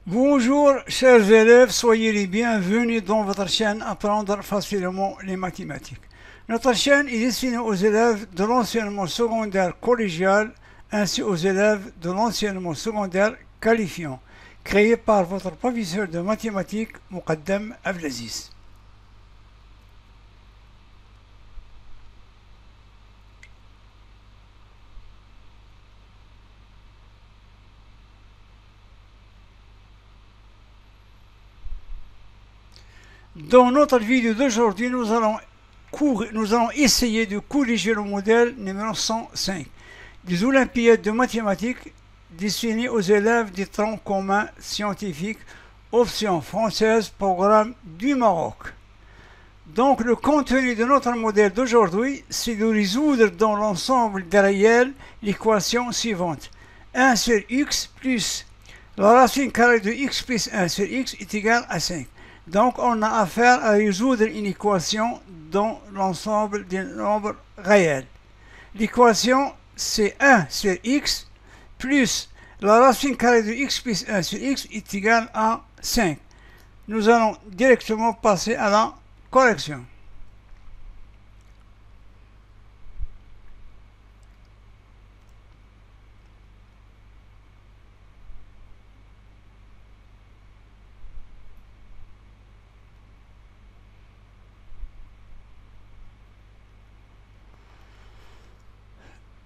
Bonjour chers élèves, soyez les bienvenus dans votre chaîne Apprendre facilement les mathématiques. Notre chaîne est destinée aux élèves de l'enseignement secondaire collégial ainsi aux élèves de l'enseignement secondaire qualifiant, créée par votre professeur de mathématiques Moukaddam Abdelaziz. Dans notre vidéo d'aujourd'hui, nous allons essayer de corriger le modèle numéro 105 des Olympiades de mathématiques destinées aux élèves des troncs communs scientifiques, option française, programme du Maroc. Donc le contenu de notre modèle d'aujourd'hui, c'est de résoudre dans l'ensemble des réels l'équation suivante. 1 sur x plus la racine carrée de x plus 1 sur x est égal à 5. Donc on a affaire à résoudre une équation dans l'ensemble des nombres réels. L'équation c'est 1 sur x plus la racine carrée de x plus 1 sur x est égal à 5. Nous allons directement passer à la correction.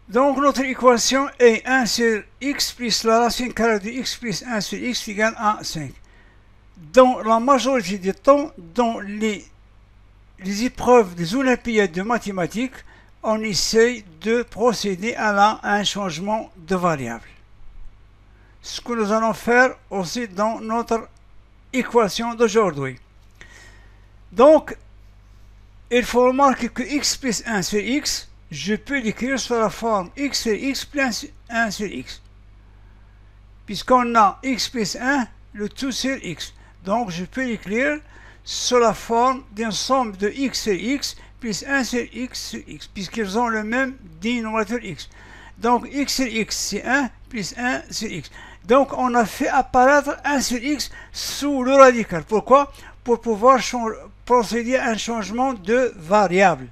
Donc notre équation est 1 sur x plus la racine carrée de x plus 1 sur x égale à 5. Dans la majorité des temps, dans les épreuves des Olympiades de mathématiques, on essaye de procéder à un changement de variable. Ce que nous allons faire aussi dans notre équation d'aujourd'hui. Donc, il faut remarquer que x plus 1 sur x, je peux l'écrire sous la forme x sur x plus 1 sur x. Puisqu'on a x plus 1, le tout sur x. Donc je peux l'écrire sous la forme d'une somme de x sur x plus 1 sur x, puisqu'ils ont le même dénominateur x. Donc x sur x c'est 1 plus 1 sur x. Donc on a fait apparaître 1 sur x sous le radical. Pourquoi? Pour pouvoir procéder à un changement de variable.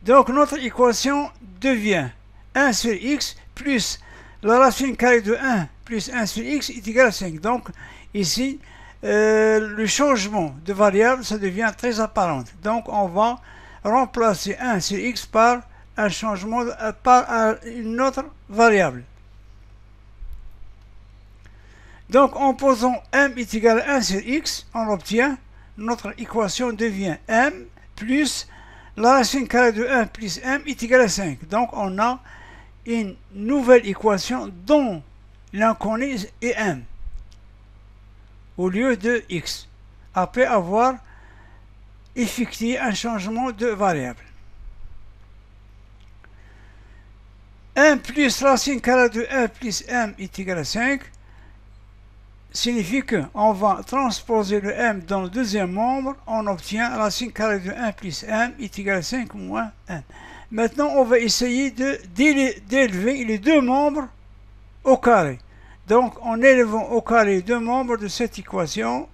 Donc notre équation devient 1 sur x plus la racine carrée de 1 plus 1 sur x est égal à 5. Donc ici, le changement de variable, ça devient très apparent. Donc on va remplacer 1 sur x par un changement par une autre variable. Donc en posant m est égal à 1 sur x, on obtient, notre équation devient m plus la racine carrée de 1 plus m est égal à 5. Donc on a une nouvelle équation dont l'inconnu est m au lieu de x, après avoir effectué un changement de variable. m plus racine carrée de 1 plus m est égal à 5 signifie qu'on va transposer le m dans le deuxième membre, on obtient racine carrée de 1 plus m est égal à 5 moins m. Maintenant, on va essayer d'élever les deux membres au carré. Donc, en élevant au carré deux membres de cette équation,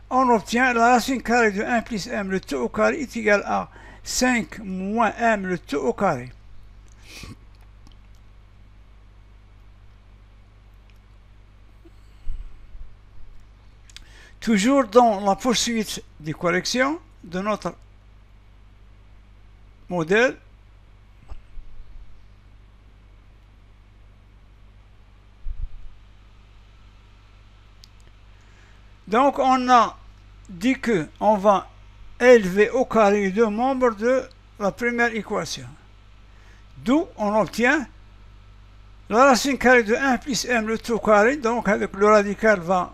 on obtient la racine carrée de 1 plus m, le tout au carré, est égal à 5 moins m, le tout au carré. Toujours dans la poursuite des corrections de notre modèle, donc on a dit que on va élever au carré les deux membres de la première équation. D'où on obtient la racine carrée de 1 plus m, le tout au carré. Donc avec le radical va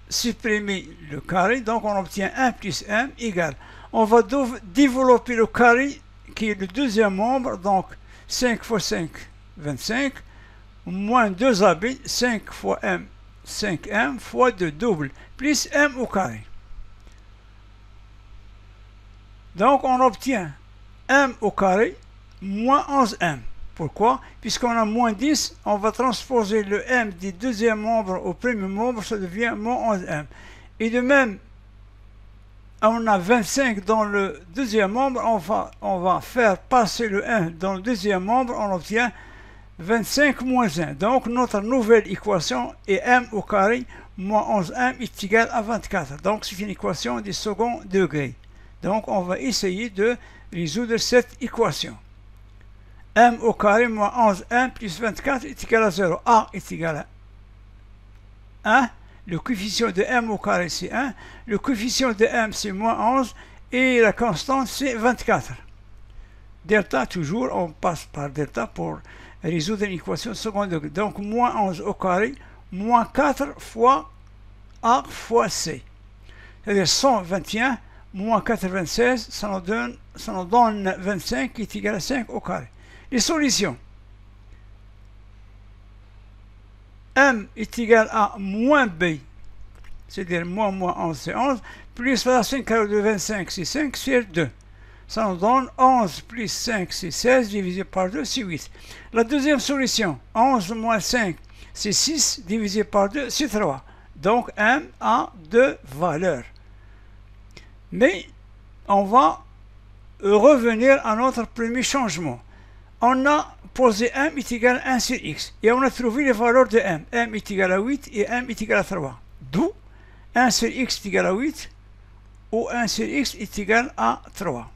supprimer le carré, donc on obtient 1 plus m égale. On va développer le carré qui est le deuxième membre, donc 5 fois 5, 25, moins 2ab, 5 fois m, 5m, fois 2 double, plus m au carré. Donc on obtient m au carré moins 11m. Pourquoi? Puisqu'on a moins 10, on va transposer le m du deuxième membre au premier membre, ça devient moins 11m. Et de même, on a 25 dans le deuxième membre, on va faire passer le 1 dans le deuxième membre, on obtient 25 moins 1. Donc notre nouvelle équation est m au carré moins 11m est égal à 24. Donc c'est une équation du second degré. Donc on va essayer de résoudre cette équation. M au carré moins 11m plus 24 est égal à 0. A est égal à 1. Le coefficient de m au carré c'est 1. Le coefficient de m c'est moins 11. Et la constante c'est 24. Delta, toujours, on passe par delta pour résoudre une équation de second degré. Donc moins 11 au carré moins 4 fois A fois C. C'est-à-dire 121 moins 96, ça nous donne 25 qui est égal à 5 au carré. Les solutions. M est égal à moins B, c'est-à-dire moins 11 c'est 11, plus la racine carrée de 25 c'est 5 sur 2. Ça nous donne 11 plus 5 c'est 16, divisé par 2 c'est 8. La deuxième solution, 11 moins 5 c'est 6, divisé par 2 c'est 3. Donc M a deux valeurs. Mais on va revenir à notre premier changement. On a posé m est égal à 1 sur x. Et on a trouvé les valeurs de m. m est égal à 8 et m est égal à 3. D'où 1 sur x est égal à 8 ou 1 sur x est égal à 3.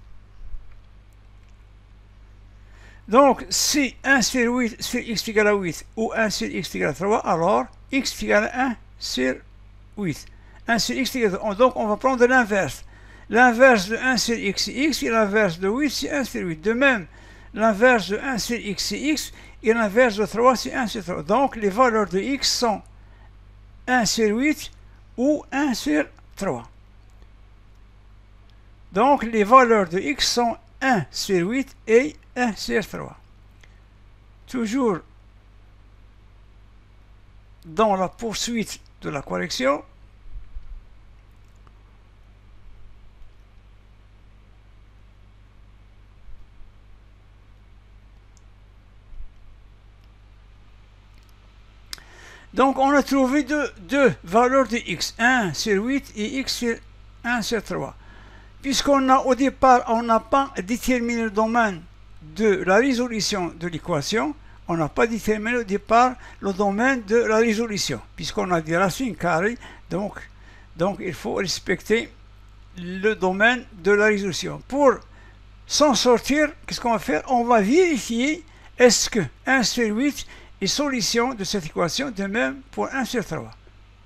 Donc, si 1 sur 8 sur x est égal à 8 ou 1 sur x est égal à 3, alors x est égal à 1 sur 8. 1 sur x est égal à 3. Donc, on va prendre l'inverse. L'inverse de 1 sur x c'est x et l'inverse de 8 c'est 1 sur 8. De même, l'inverse de 1 sur x c'est x et l'inverse de 3 c'est 1 sur 3. Donc les valeurs de x sont 1 sur 8 ou 1 sur 3. Donc les valeurs de x sont 1 sur 8 et 1 sur 3. Toujours dans la poursuite de la correction, donc on a trouvé deux valeurs de x, 1 sur 8 et x sur 1 sur 3. Puisqu'on a au départ, on n'a pas déterminé le domaine de la résolution de l'équation, on n'a pas déterminé au départ le domaine de la résolution, puisqu'on a des racines carrées, donc il faut respecter le domaine de la résolution. Pour s'en sortir, qu'est-ce qu'on va faire? On va vérifier est-ce que 1 sur 8 est solution de cette équation, de même pour 1 sur 3.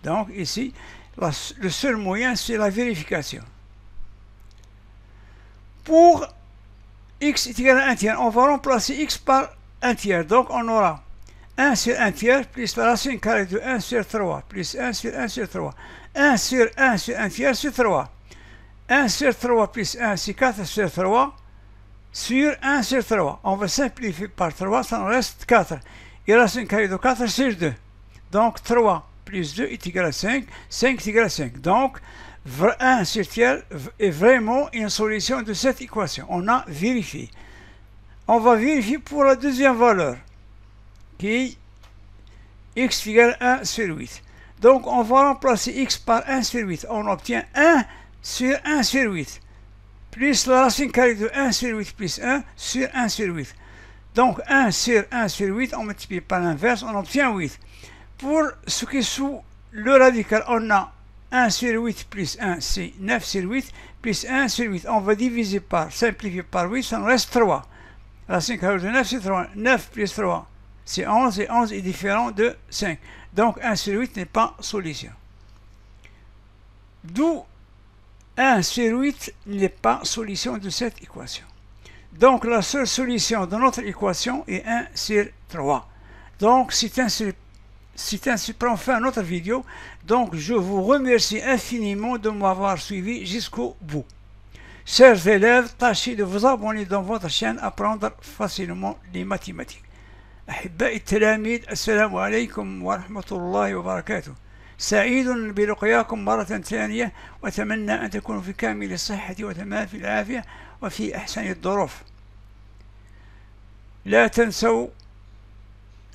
Donc ici, le seul moyen, c'est la vérification. Pour x est égal à 1 tiers, on va remplacer x par 1 tiers. Donc on aura 1 sur 1 tiers plus la racine carrée de 1 sur 3 plus 1 sur 1 sur 3. 1 sur 1 sur 1 tiers sur 3. 1 sur 3 plus 1 c'est 4 sur 3 sur 1 sur 3. On va simplifier par 3, ça nous reste 4. Et racine carrée de 4 sur 2. Donc 3 plus 2 est égal à 5. 5 est égal à 5. Donc 1 sur tiers est vraiment une solution de cette équation. On a vérifié. On va vérifier pour la deuxième valeur, qui est x égale 1 sur 8. Donc on va remplacer x par 1 sur 8. On obtient 1 sur 1 sur 8. Plus la racine carrée de 1 sur 8 plus 1 sur 1 sur 8. Donc 1 sur 1 sur 8, on multiplie par l'inverse, on obtient 8. Pour ce qui est sous le radical, on a 1 sur 8 plus 1, c'est 9 sur 8, plus 1 sur 8. On va diviser par, simplifier par 8, ça nous reste 3. Racine carrée de 9, c'est 3. 9 plus 3, c'est 11, et 11 est différent de 5. Donc 1 sur 8 n'est pas solution. D'où 1 sur 8 n'est pas solution de cette équation. Donc la seule solution de notre équation est 1 sur 3. Donc c'est ainsi pour faire notre vidéo. Donc je vous remercie infiniment de m'avoir suivi jusqu'au bout. Chers élèves, tâchez de vous abonner dans votre chaîne Apprendre facilement les mathématiques. أحبائي التلاميذ السلام عليكم ورحمة الله وبركاته. سعيد بلقياكم مرة ثانية وأتمنى أن تكونوا في كامل الصحة وتمام في العافية وفي أحسن الظروف. لا تنسوا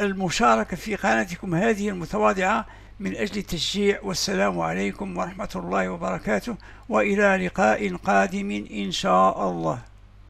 المشاركة في قناتكم هذه المتواضعة من أجل التشجيع. والسلام عليكم ورحمة الله وبركاته، وإلى لقاء قادم إن شاء الله.